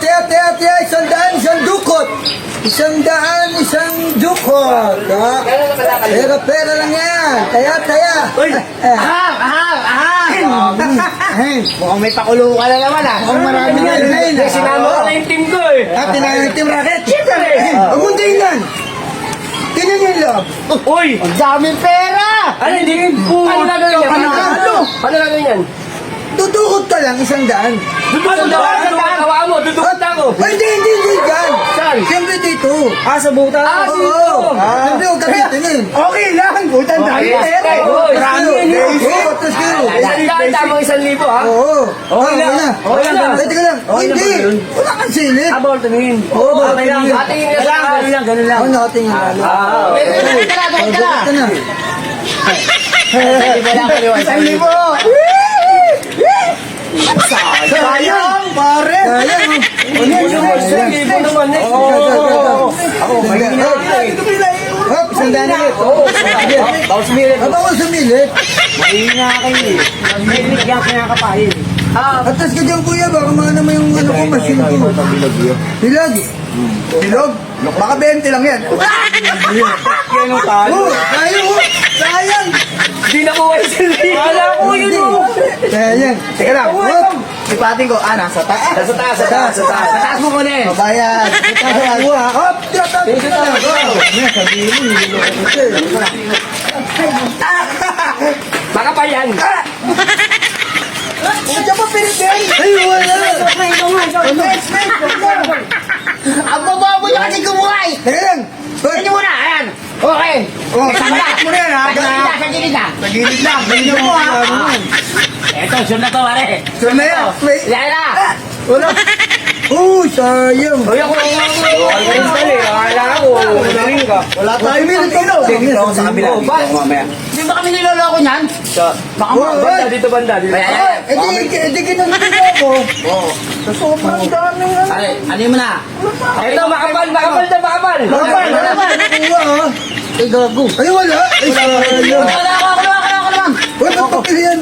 tiya, 100, isang dukot. 100, isang dukot. Pera lang yan. Taya. Uy! Mukhang may pakulo ka na naman ah. Mukhang marami nga rin. Sinama ko na yung team ko eh. Tinanong yung team racket. Siyempre! Huwag mong tingnan. Tingnan niyo yung loob. Uy! Ang daming pera! Ano hindi? Ano na gawin yan? Ano na gawin yan? Dudukot ka lang, 100. Dudukot na ako! Dudukot na ako! Ay, hindi dyan. Saan? Siyempre dito. Sa buta? Oo. Siyempre, huwag ka titingin. Okay lang! Butang dami pera! Marami yan yun! Oo, tapos kayo. Tamang 1,000 ha? Oo. Okay lang. Okay lang. Ay, teka lang. Hindi. Wala kang silip. Bawal tumingin. Oo, Okay lang. Atingin ka sa akin. Ganun lang. Ako nakatingin lalo. Tara! na. Isang libo! Sayang, pare! Sayang. Libo naman eh. Ako, mahina. Hop, 100 ulit. Bawal sumirit. Ako sumilit. Mahina kayo eh. May yan kinakapahin. Atas ka dyan, kuya. Baka maana mo yung ano ko, machine ko. Bilag. Bilog? Baka 20 lang yan. Yan ang talo. Oh, sayang. Hindi na kuha yung 1,000. Wala ko yun oh. Sayang. Teka lang, Hop. ipating ko, nasa taas. Sa taas. Sa taas mo muna eh. Mabayad. Hop. Sabihin mo, niloloko ko siya. Baka pa yan. Diyan pa pinipin! Ay, wala. Ang babaw mo niya kasi kumuhay! Teka lang. Hoy. Ito muna, ayan! Okay! Oh, Takas mo na yan, ha? Sa gilid na! Sa gilid lang. Ganyan mo, ha? Eto, sure na to, pare. Sure na yan. Wait. Yan na. Wala. Oh, sayang. Uy, ako lang ako. Always dali. Akala ko. Magaling ka. Wala tayo minuto. Tingin ako sa kabila. Oh, ba? Di ba kami niloloko niyan? Baka Oh, mga Banda, dito banda. Dito. Edi kinunod ako. Sa sobrang daming ano. Pare, ano mo na? Eto, makapal na, makapal. Wala nakuha, ha? Ay, gago. Ay, wala. Ay, sayang. Wala ako naman! Wala pa yan.